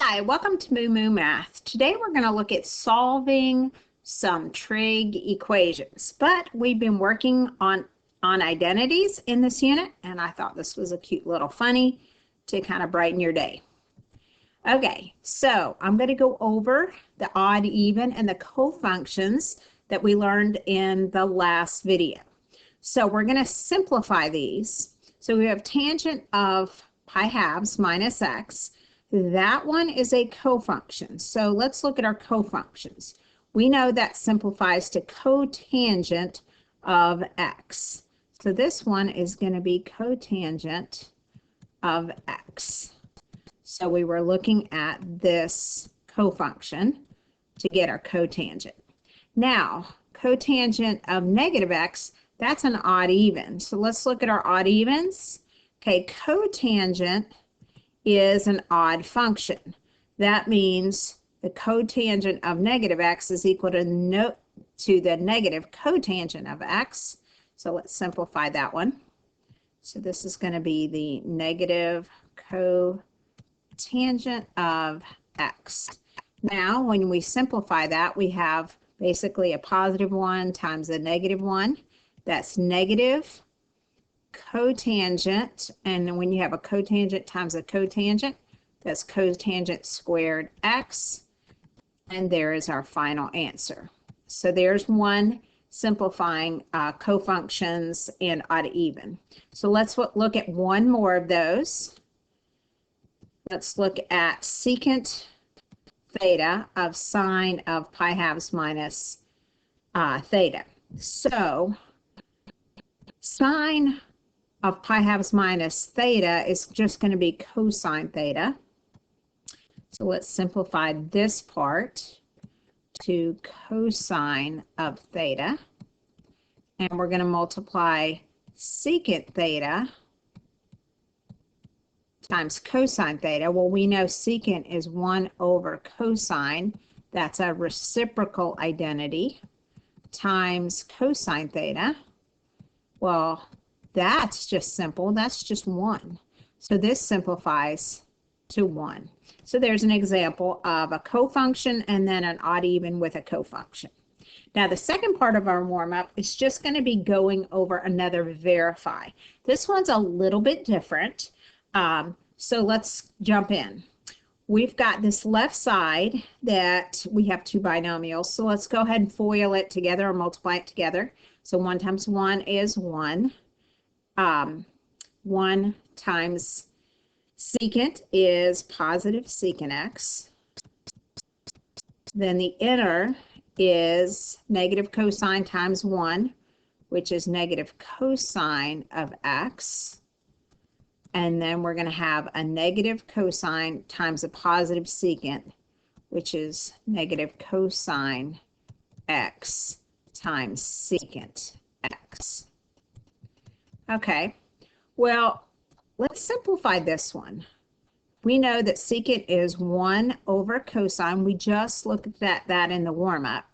Hi, welcome to MooMooMath. Today we're going to look at solving some trig equations, but we've been working on identities in this unit, and I thought this was a cute little funny to kind of brighten your day. Okay, so I'm going to go over the odd, even, and the cofunctions that we learned in the last video. So we're going to simplify these. So we have tangent of pi halves minus x. That one is a cofunction. So let's look at our cofunctions. We know that simplifies to cotangent of x. So this one is going to be cotangent of x. So we were looking at this cofunction to get our cotangent. Now, cotangent of negative x, that's an odd even. So let's look at our odd evens. Okay, cotangent is an odd function. That means the cotangent of negative x is equal to the negative cotangent of x. So let's simplify that one. So this is going to be the negative cotangent of x. Now, when we simplify that, we have basically a positive 1 times a negative 1. That's negative cotangent, and when you have a cotangent times a cotangent, that's cotangent squared x, and there is our final answer. So there's one simplifying cofunctions and odd even. So let's look at one more of those. Let's look at secant theta of sine of pi halves minus theta. So sine of pi halves minus theta is just going to be cosine theta. So let's simplify this part to cosine of theta. And we're going to multiply secant theta times cosine theta. Well, we know secant is 1 over cosine. That's a reciprocal identity times cosine theta. Well, that's just simple. That's just 1. So this simplifies to 1. So there's an example of a cofunction and then an odd even with a cofunction. Now the second part of our warm-up is just going to be going over another verify. This one's a little bit different. So let's jump in. We've got this left side that we have two binomials. So let's go ahead and FOIL it together or multiply it together. So 1 times 1 is 1. 1 times secant is positive secant x. Then the inner is negative cosine times 1, which is negative cosine of x. And then we're going to have a negative cosine times a positive secant, which is negative cosine x times secant x. Okay, well, let's simplify this one. We know that secant is 1 over cosine. We just looked at that in the warm-up,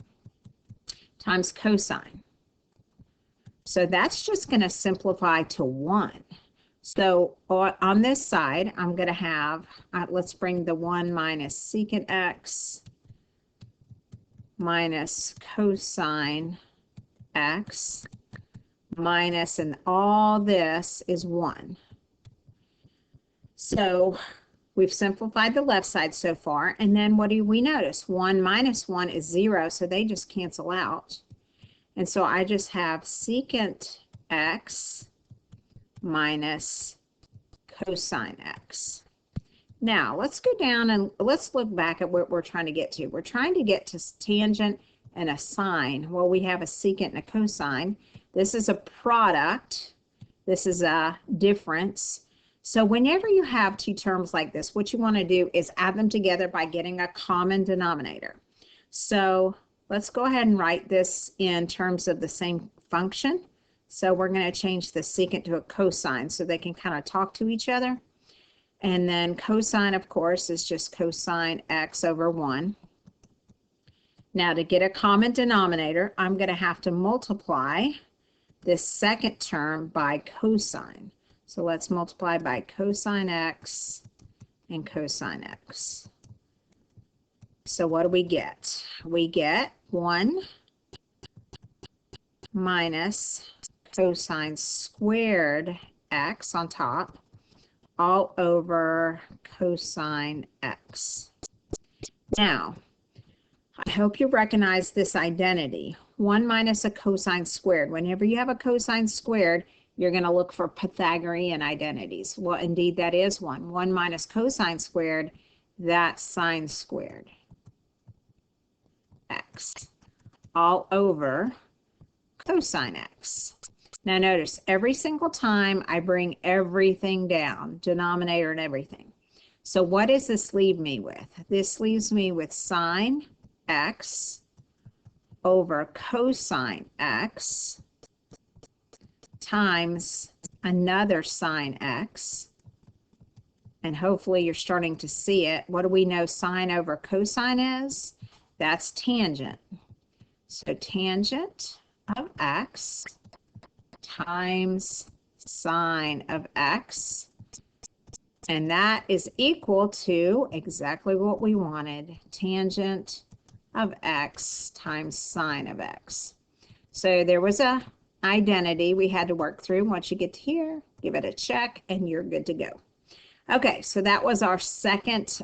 times cosine. So that's just going to simplify to 1. So on this side, I'm going to have, let's bring the 1 minus secant x minus cosine x minus, and all this is 1. So we've simplified the left side so far, and then what do we notice? 1 minus 1 is 0, so they just cancel out. And so I just have secant x minus cosine x. Now let's go down and let's look back at what we're trying to get to. We're trying to get to tangent and a sine. Well, we have a secant and a cosine. This is a product. This is a difference. So whenever you have two terms like this, what you want to do is add them together by getting a common denominator. So let's go ahead and write this in terms of the same function. So we're going to change the secant to a cosine so they can kind of talk to each other. And then cosine, of course, is just cosine x over 1. Now to get a common denominator, I'm going to have to multiply this second term by cosine. So let's multiply by cosine x and cosine x. So what do we get? We get 1 minus cosine squared x on top all over cosine x. Now, I hope you recognize this identity. 1 minus a cosine squared. Whenever you have a cosine squared, you're going to look for Pythagorean identities. Well, indeed, that is one. 1 minus cosine squared, that's sine squared x all over cosine x. Now notice, every single time I bring everything down, denominator and everything. So what does this leave me with? This leaves me with sine x over cosine x times another sine x. And hopefully you're starting to see it. What do we know sine over cosine is? That's tangent. So tangent of x times sine of x. And that is equal to exactly what we wanted. Tangent of x times sine of x. So there was a identity we had to work through. Once you get to here, give it a check and you're good to go. Okay, so that was our second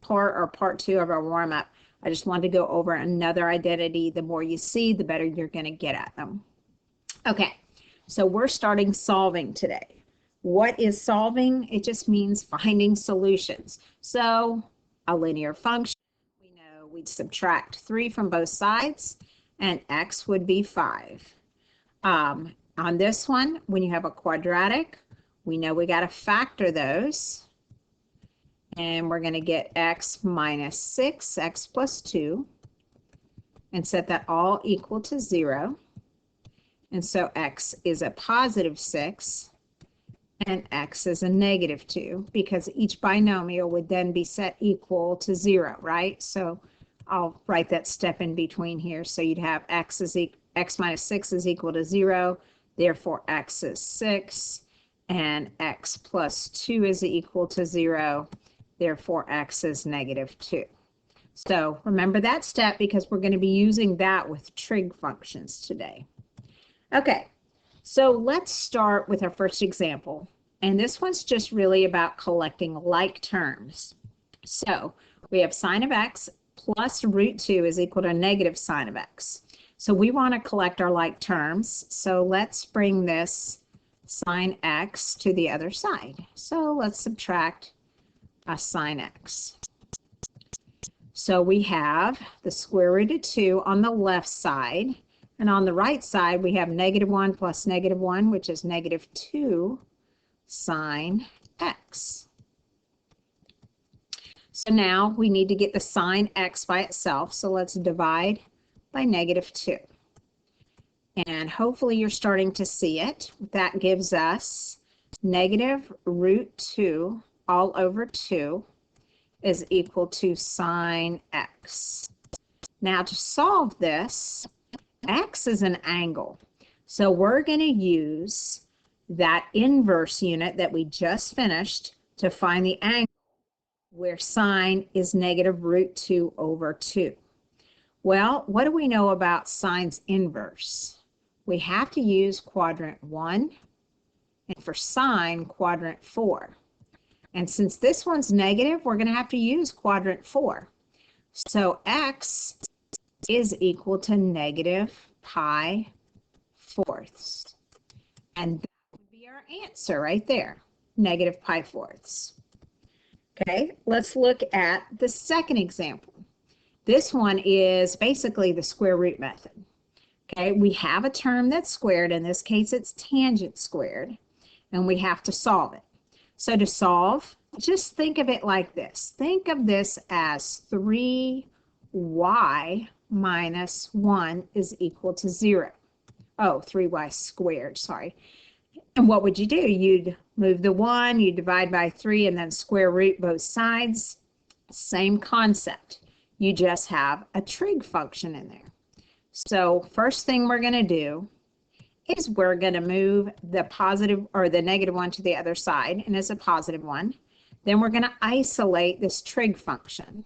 part 2 of our warm-up. I just wanted to go over another identity. The more you see, the better you're going to get at them. Okay, so we're starting solving today. What is solving? It just means finding solutions. So a linear function, we know we'd subtract 3 from both sides, and x would be 5. On this one, when you have a quadratic, we know we got to factor those. And we're going to get x minus 6, x plus 2, and set that all equal to 0. And so x is a positive 6, and x is a negative 2, because each binomial would then be set equal to 0, right? So I'll write that step in between here. So you'd have x minus 6 is equal to 0, therefore x is 6, and x plus 2 is equal to 0. Therefore, x is negative 2. So remember that step because we're going to be using that with trig functions today. Okay, so let's start with our first example. And this one's just really about collecting like terms. So we have sine of x plus root 2 is equal to negative sine of x. So we want to collect our like terms. So let's bring this sine x to the other side. So let's subtract a sine x. So we have the square root of 2 on the left side, and on the right side we have negative 1 plus negative 1, which is negative 2 sine x. So now we need to get the sine x by itself, so let's divide by negative 2. And hopefully you're starting to see it. That gives us negative root 2 all over 2 is equal to sine x. Now to solve this, x is an angle. So we're going to use that inverse unit that we just finished to find the angle where sine is negative root 2 over 2. Well, what do we know about sine's inverse? We have to use quadrant 1, and for sine, quadrant 4. And since this one's negative, we're going to have to use quadrant 4. So x is equal to negative pi fourths. And that would be our answer right there, negative pi fourths. Okay, let's look at the second example. This one is basically the square root method. Okay, we have a term that's squared. In this case, it's tangent squared, and we have to solve it. So to solve, just think of it like this. Think of this as 3y minus 1 is equal to 0. Oh, 3y squared, sorry. And what would you do? You'd move the 1, you divide by 3, and then square root both sides. Same concept. You just have a trig function in there. So first thing we're going to do is we're going to move the positive or the negative 1 to the other side, and it's a positive 1. Then we're going to isolate this trig function.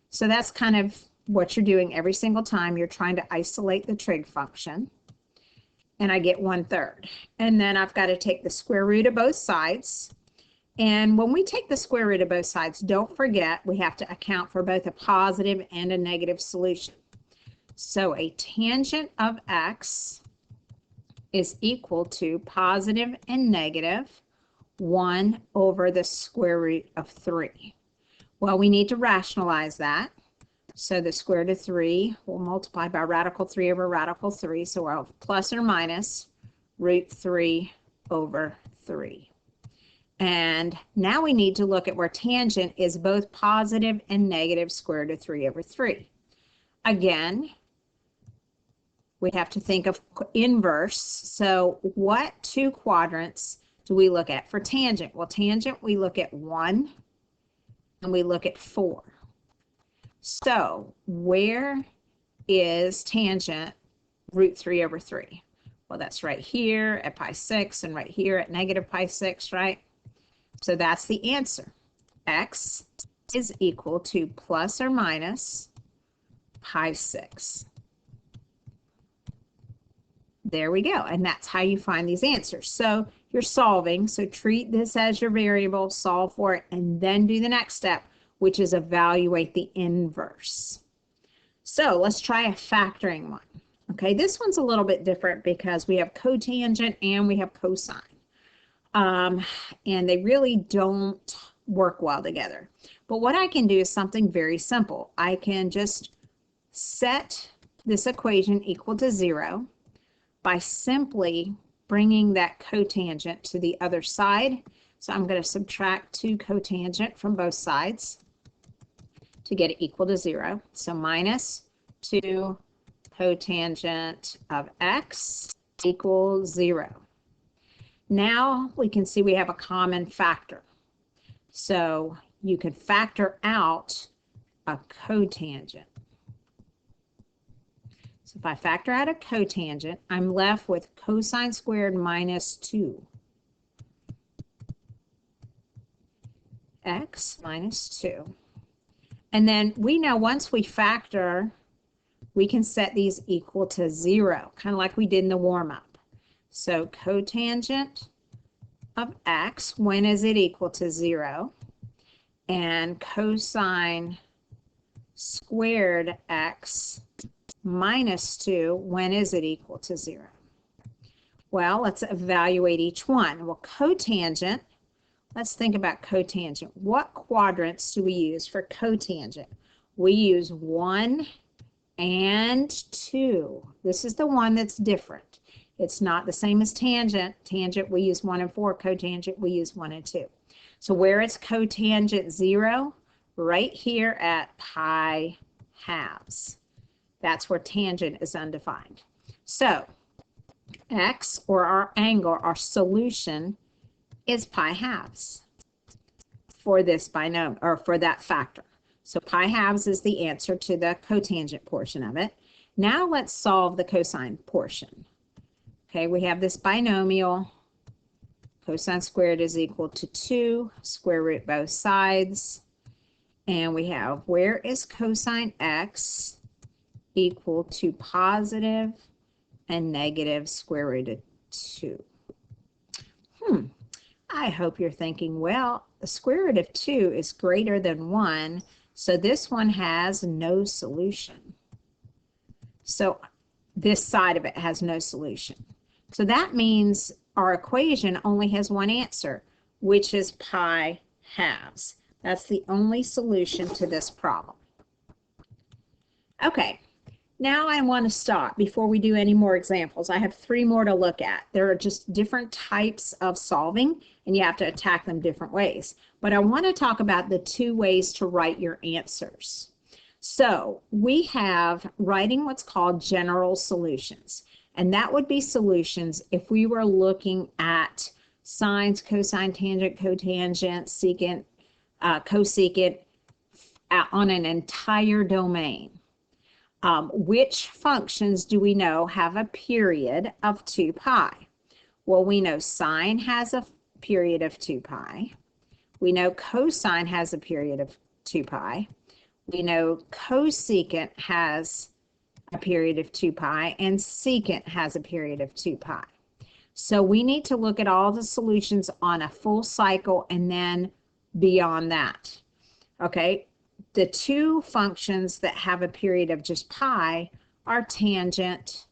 So that's kind of what you're doing every single time. You're trying to isolate the trig function. And I get 1/3. And then I've got to take the square root of both sides. And when we take the square root of both sides, don't forget we have to account for both a positive and a negative solution. So a tangent of x is equal to positive and negative 1 over the square root of 3. Well, we need to rationalize that. So the square root of 3 will multiply by radical 3 over radical 3. So we'll have plus or minus root 3 over 3. And now we need to look at where tangent is both positive and negative square root of 3 over 3. Again, we have to think of inverse. So what two quadrants do we look at for tangent? Well, tangent, we look at 1 and we look at 4. So where is tangent root 3 over 3? Well, that's right here at pi 6 and right here at negative pi 6, right? So that's the answer. X is equal to plus or minus pi 6. There we go. And that's how you find these answers. So you're solving. So treat this as your variable, solve for it, and then do the next step, which is evaluate the inverse. So let's try a factoring one. Okay, this one's a little bit different because we have cotangent and we have cosine. And they really don't work well together. But what I can do is something very simple. I can just set this equation equal to 0 by simply bringing that cotangent to the other side. So I'm going to subtract 2 cotangent from both sides to get it equal to 0. So minus 2 cotangent of x equals 0. Now we can see we have a common factor. So you could factor out a cotangent. So if I factor out a cotangent, I'm left with cosine squared minus 2. X minus 2. And then we know once we factor, we can set these equal to 0, kind of like we did in the warm-up. So cotangent of x, when is it equal to 0? And cosine squared x minus 2, when is it equal to 0? Well, let's evaluate each one. Well, cotangent, let's think about cotangent. What quadrants do we use for cotangent? We use 1 and 2. This is the one that's different. It's not the same as tangent. Tangent, we use 1 and 4. Cotangent, we use 1 and 2. So where is cotangent 0? Right here at pi halves. That's where tangent is undefined. So x, or our angle, our solution, is pi halves for this binomial, or for that factor. So pi halves is the answer to the cotangent portion of it. Now let's solve the cosine portion. Okay, we have this binomial. Cosine squared is equal to 2, square root both sides. And we have, where is cosine x equal to positive and negative square root of 2? I hope you're thinking, well, the square root of 2 is greater than 1, so this one has no solution. So this side of it has no solution. So that means our equation only has one answer, which is pi halves. That's the only solution to this problem. Okay, now I want to stop before we do any more examples. I have 3 more to look at. There are just different types of solving, and you have to attack them different ways. But I want to talk about the 2 ways to write your answers. So we have writing what's called general solutions. And that would be solutions if we were looking at sines, cosine, tangent, cotangent, secant, cosecant on an entire domain. Which functions do we know have a period of 2 pi? Well, we know sine has a period of 2 pi. We know cosine has a period of 2 pi. We know cosecant has a period of 2 pi and secant has a period of 2 pi. So we need to look at all the solutions on a full cycle and then beyond that. Okay, the two functions that have a period of just pi are tangent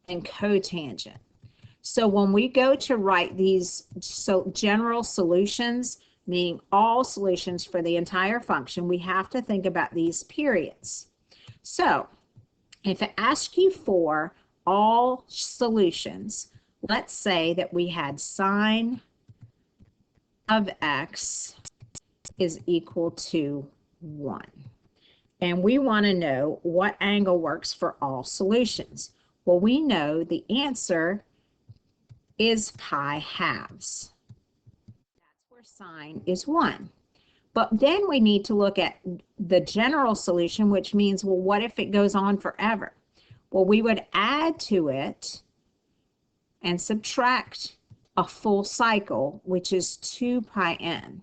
and cotangent. So when we go to write these general solutions, meaning all solutions for the entire function, we have to think about these periods. So if it asks you for all solutions, let's say that we had sine of x is equal to 1. And we want to know what angle works for all solutions. Well, we know the answer is pi halves. That's where sine is 1. But then we need to look at the general solution, which means, well, what if it goes on forever? Well, we would add to it and subtract a full cycle, which is 2 pi n.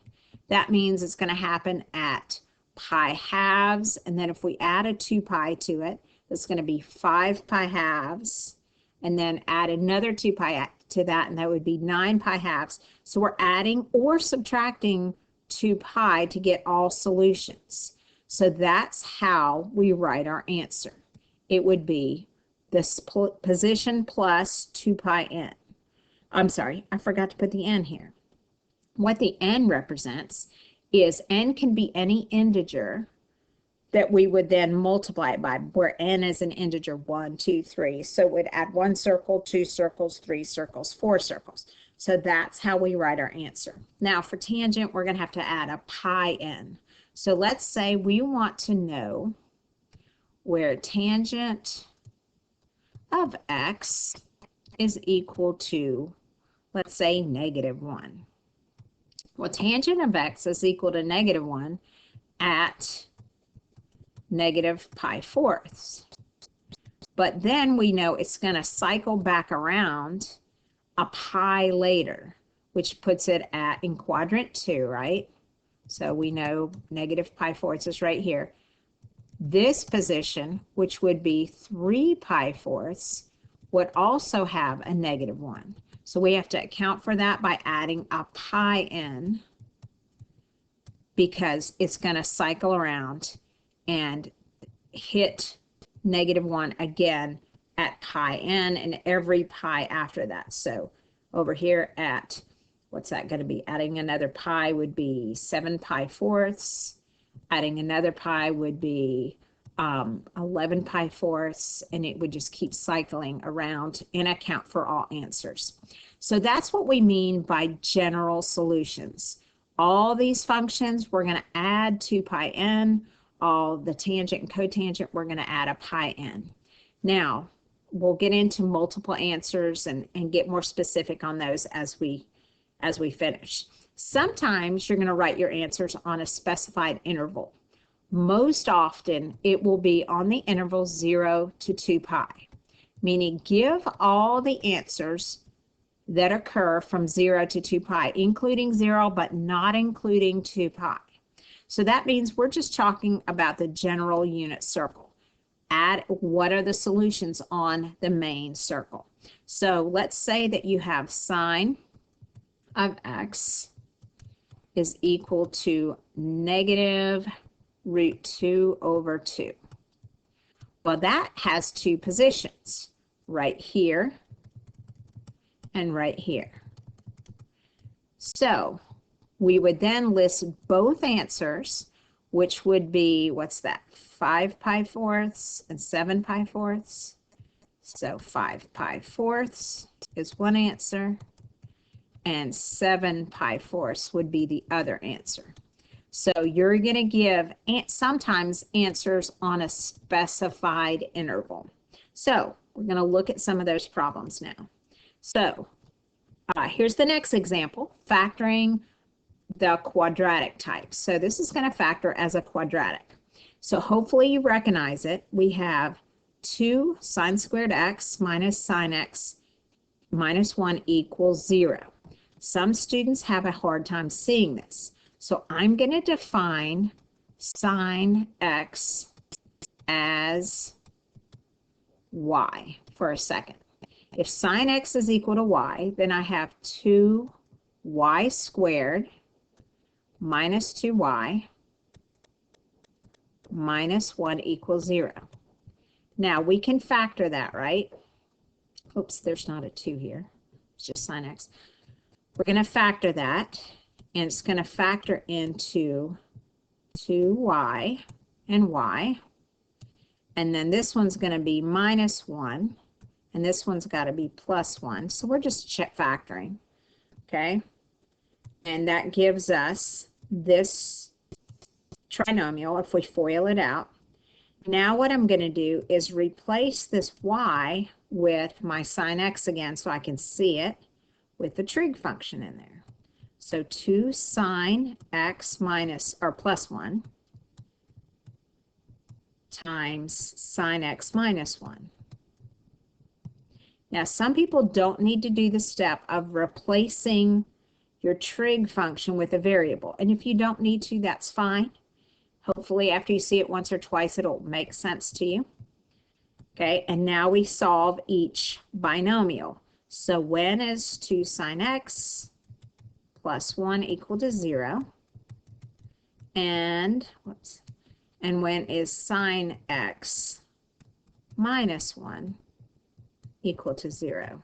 That means it's going to happen at pi halves, and then if we add a 2 pi to it, it's going to be 5 pi halves, and then add another 2 pi to that, and that would be 9 pi halves. So we're adding or subtracting 2 pi to get all solutions. So that's how we write our answer. It would be this position plus 2 pi n. I'm sorry, I forgot to put the n here. What the n represents is n can be any integer that we would then multiply it by, where n is an integer 1, 2, 3. So we'd add 1 circle, 2 circles, 3 circles, 4 circles. So that's how we write our answer. Now for tangent, we're going to have to add a pi n. So let's say we want to know where tangent of x is equal to, let's say, -1. Well, tangent of x is equal to -1 at -pi4. But then we know it's going to cycle back around a pi later, which puts it in quadrant 2, right? So we know -pi4 is right here. This position, which would be 3 pi4, would also have a -1. So we have to account for that by adding a pi n, because it's going to cycle around and hit -1 again at pi n and every pi after that. So over here at, what's that going to be? Adding another pi would be 7 pi4. Adding another pi would be 11 pi4, and it would just keep cycling around and account for all answers. So that's what we mean by general solutions. All these functions, we're going to add 2 pi n. All the tangent and cotangent, we're going to add a pi n. Now, we'll get into multiple answers and get more specific on those as we finish. Sometimes you're going to write your answers on a specified interval. Most often, it will be on the interval 0 to 2 pi, meaning give all the answers that occur from 0 to 2 pi, including 0, but not including 2 pi. So that means we're just talking about the general unit circle. Add what are the solutions on the main circle. So let's say that you have sine of x is equal to -√2/2. Well, that has two positions, right here and right here. So we would then list both answers, which would be, what's that, 5 pi4 and 7 pi4. So 5 pi4 is one answer, and 7 pi4 would be the other answer. So you're going to give sometimes answers on a specified interval. So we're going to look at some of those problems now. So here's the next example, factoring the quadratic type. So this is going to factor as a quadratic. So hopefully you recognize it. We have 2 sine squared x minus sine x minus 1 equals 0. Some students have a hard time seeing this. So I'm going to define sine x as y for a second. If sine x is equal to y, then I have 2y squared minus 2y minus 1 equals 0. Now we can factor that, right? Oops, there's not a 2 here. It's just sine x. We're going to factor that, and it's going to factor into 2y and y. And then this one's going to be minus 1, and this one's got to be plus 1. So we're just factoring, okay? And that gives us this trinomial if we FOIL it out. Now what I'm going to do is replace this y with my sine x again so I can see it with the trig function in there. So 2 sine x minus or plus 1 times sine x minus 1. Now some people don't need to do the step of replacing your trig function with a variable, and if you don't need to, that's fine. Hopefully after you see it once or twice it'll make sense to you. Okay, and now we solve each binomial. So when is 2 sine x plus 1 equal to 0? And when is sine x minus 1 equal to 0?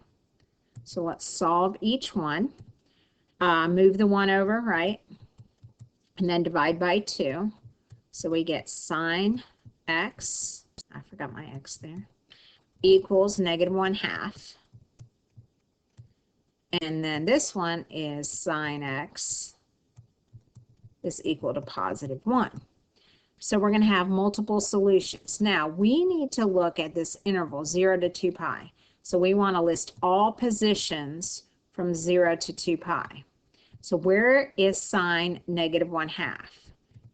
So let's solve each one. Move the 1 over, right? And then divide by 2. So we get sine x, I forgot my x there, equals negative 1/2. And then this one is sine x is equal to positive 1. So we're going to have multiple solutions. Now we need to look at this interval 0 to 2 pi. So we want to list all positions from 0 to 2 pi. So where is sine negative 1/2?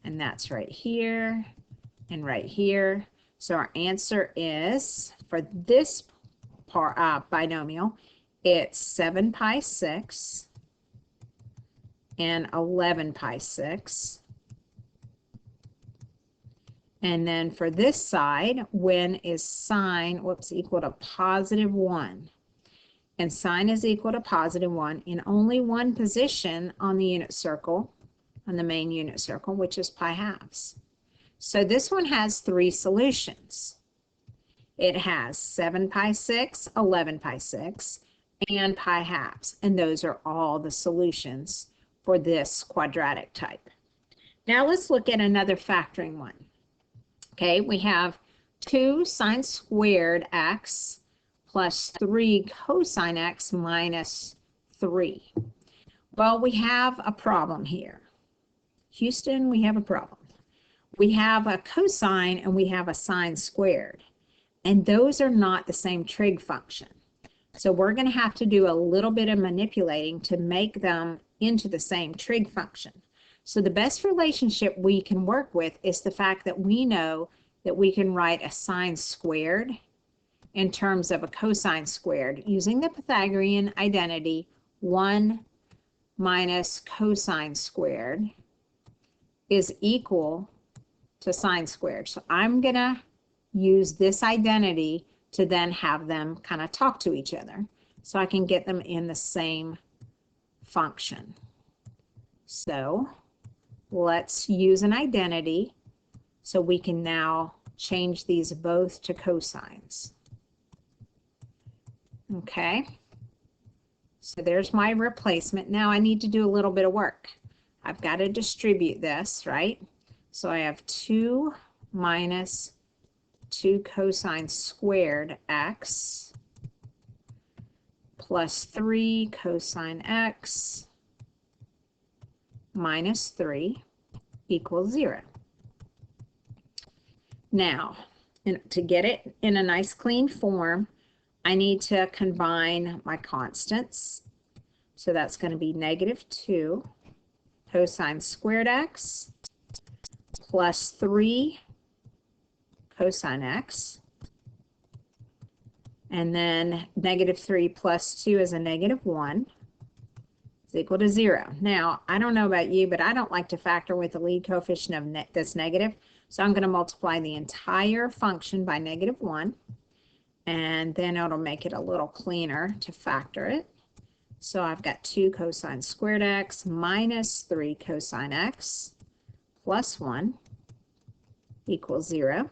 And that's right here and right here. So our answer is, for this binomial, it's 7 pi 6 and 11 pi 6. And then for this side, when is sine, equal to positive 1? And sine is equal to positive 1 in only one position on the unit circle, on the main unit circle, which is pi halves. So this one has 3 solutions. It has 7 pi 6, 11 pi 6, and pi halves. And those are all the solutions for this quadratic type. Now let's look at another factoring one. Okay, we have 2 sine squared x plus 3 cosine x minus 3. Well, we have a problem here. Houston, we have a problem. We have a cosine and we have a sine squared, and those are not the same trig function. So we're going to have to do a little bit of manipulating to make them into the same trig function. So the best relationship we can work with is the fact that we know that we can write a sine squared in terms of a cosine squared using the Pythagorean identity 1 minus cosine squared is equal to sine squared. So I'm going to use this identity to then have them kind of talk to each other so I can get them in the same function. So let's use an identity so we can now change these both to cosines. Okay, so there's my replacement. Now I need to do a little bit of work. I've got to distribute this, right? So I have 2 minus 2 cosine squared x plus 3 cosine x minus 3 equals 0. Now, to get it in a nice clean form, I need to combine my constants. So that's going to be negative 2 cosine squared x plus 3 cosine x. And then negative 3 plus 2 is a negative 1. is equal to 0. Now, I don't know about you, but I don't like to factor with the lead coefficient of that's negative. So I'm going to multiply the entire function by -1, and then it'll make it a little cleaner to factor it. So I've got 2 cosine squared x minus 3 cosine x plus 1 equals 0.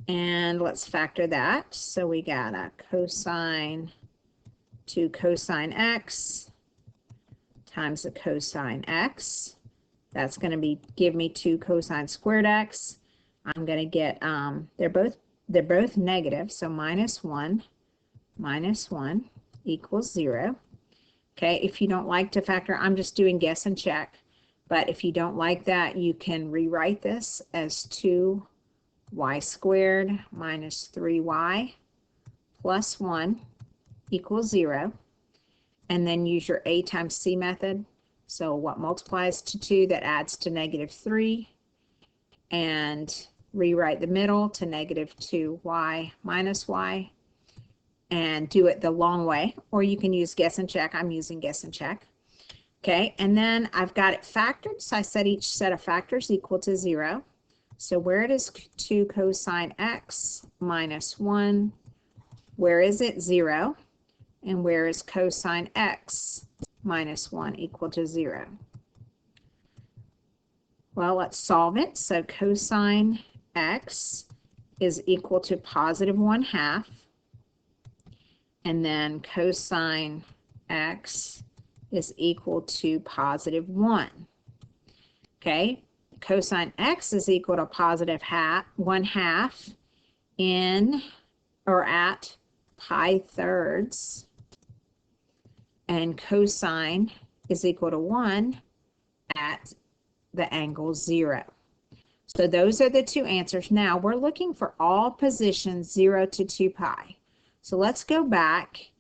And let's factor that. So we got a cosine 2 cosine x times a cosine x. That's going to give me 2 cosine squared x. I'm going to get they're both negative, so -1 minus 1 equals 0. Okay, if you don't like to factor, I'm just doing guess and check. But if you don't like that, you can rewrite this as 2y squared minus 3y plus 1 equals 0. And then use your a times c method. So what multiplies to 2, that adds to -3. And rewrite the middle to -2y minus y. And do it the long way. Or you can use guess and check. I'm using guess and check. Okay, and then I've got it factored. So I set each set of factors equal to 0. So where does 2 cosine x minus 1? Where is it? 0. And where is cosine x minus 1 equal to 0? Well, let's solve it. So cosine x is equal to positive 1/2. And then cosine x is equal to positive 1. Okay, cosine x is equal to positive 1/2 in or at pi thirds. And cosine is equal to 1 at the angle 0. So those are the two answers. Now we're looking for all positions 0 to 2 pi. So let's go back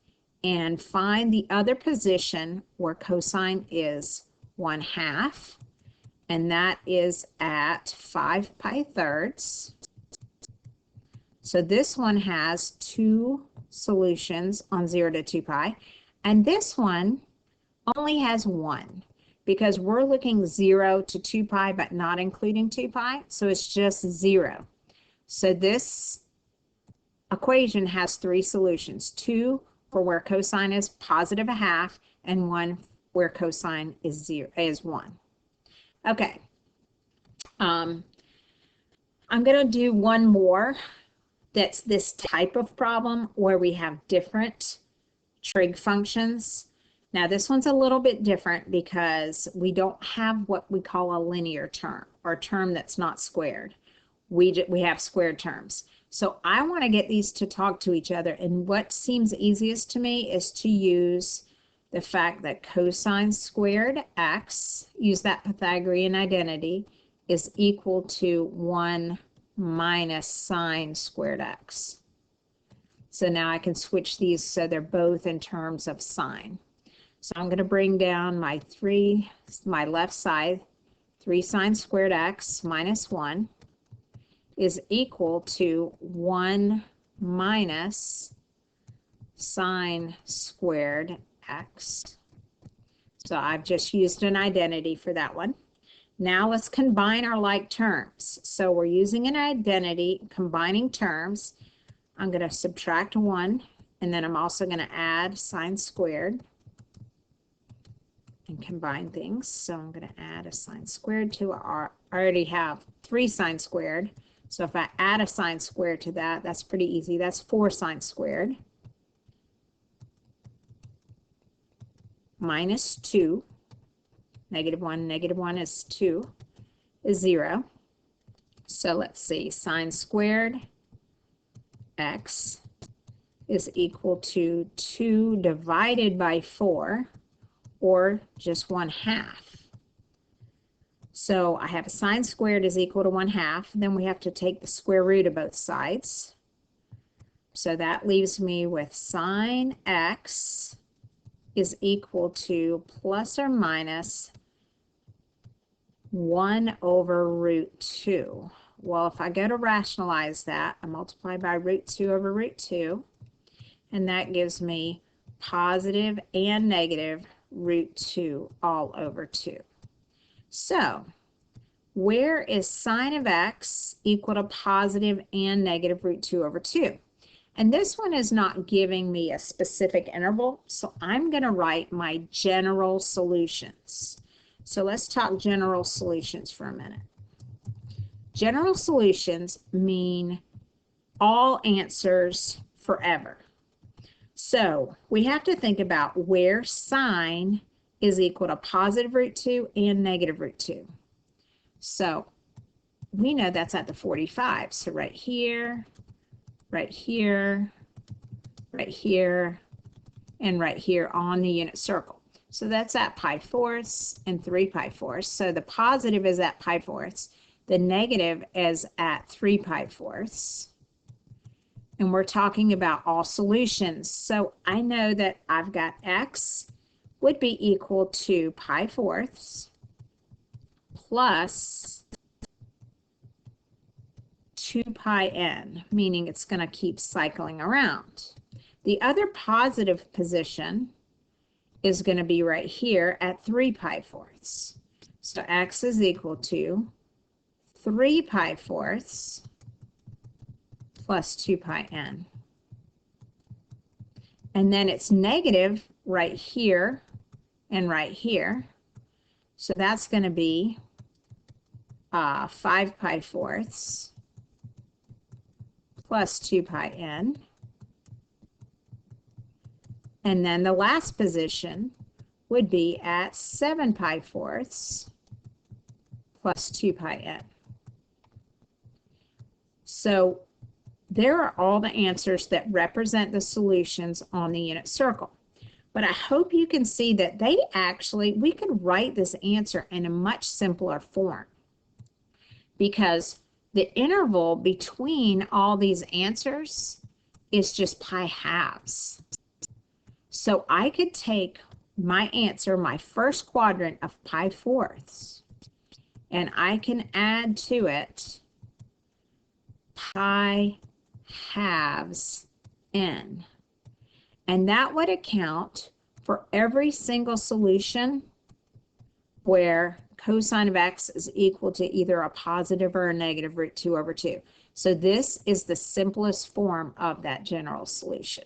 and find the other position where cosine is 1/2, and that is at 5 pi thirds. So this one has 2 solutions on 0 to 2 pi, and this one only has 1 because we're looking 0 to 2 pi but not including 2 pi, so it's just 0. So this equation has 3 solutions, 2 for where cosine is positive 1/2 and 1 where cosine is 1. Okay, I'm going to do one more that's this type of problem where we have different trig functions. Now this one's a little bit different because we don't have what we call a linear term or a term that's not squared. We have squared terms. So I want to get these to talk to each other, and what seems easiest to me is to use the fact that cosine squared x, use that Pythagorean identity, is equal to 1 minus sine squared x. So now I can switch these so they're both in terms of sine. So I'm going to bring down my left side, 3 sine squared x minus 1 is equal to 1 minus sine squared x. So I've just used an identity for that one. Now let's combine our like terms. So we're using an identity, combining terms. I'm going to subtract 1, and then I'm also going to add sine squared and combine things. So I'm going to add a sine squared to our, I already have 3 sine squared. So if I add a sine squared to that, that's pretty easy. That's 4 sine squared minus 2. -1 is 2, is 0. So let's see, sine squared x is equal to 2 divided by 4, or just 1/2. So I have a sine squared is equal to 1/2. Then we have to take the square root of both sides. So that leaves me with sine x is equal to plus or minus 1 over root 2. Well, if I go to rationalize that, I multiply by root 2 over root 2, and that gives me positive and negative root 2 all over 2. So where is sine of x equal to positive and negative root 2 over 2? And this one is not giving me a specific interval, so I'm going to write my general solutions. So let's talk general solutions for a minute. General solutions mean all answers forever. So we have to think about where sine is equal to positive root 2 and negative root 2. So we know that's at the 45. So right here, right here, right here, and right here on the unit circle. So that's at pi fourths and 3 pi fourths. So the positive is at pi fourths. The negative is at 3 pi fourths. And we're talking about all solutions. So I know that I've got x would be equal to pi fourths plus 2 pi n, meaning it's going to keep cycling around. The other positive position is going to be right here at 3 pi fourths. So x is equal to 3 pi fourths plus 2 pi n. And then it's negative right here and right here. So that's going to be 5 pi fourths plus 2 pi n. And then the last position would be at 7 pi fourths plus 2 pi n. So there are all the answers that represent the solutions on the unit circle. But I hope you can see that we could write this answer in a much simpler form, because the interval between all these answers is just pi halves. So I could take my answer, my first quadrant of pi fourths, and I can add to it pi halves n. And that would account for every single solution where cosine of x is equal to either a positive or a negative root 2 over 2. So this is the simplest form of that general solution.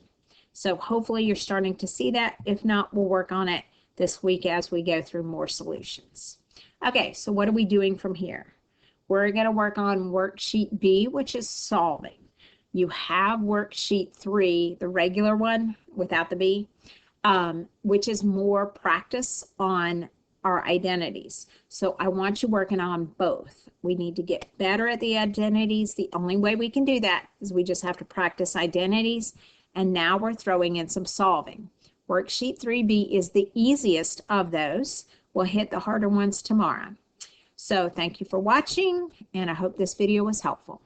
So hopefully you're starting to see that. If not, we'll work on it this week as we go through more solutions. Okay, so what are we doing from here? We're going to work on worksheet B, which is solving. You have worksheet 3, the regular one without the B, which is more practice on our identities. So I want you working on both. We need to get better at the identities. The only way we can do that is we just have to practice identities. And now we're throwing in some solving. Worksheet 3B is the easiest of those. We'll hit the harder ones tomorrow. So thank you for watching, and I hope this video was helpful.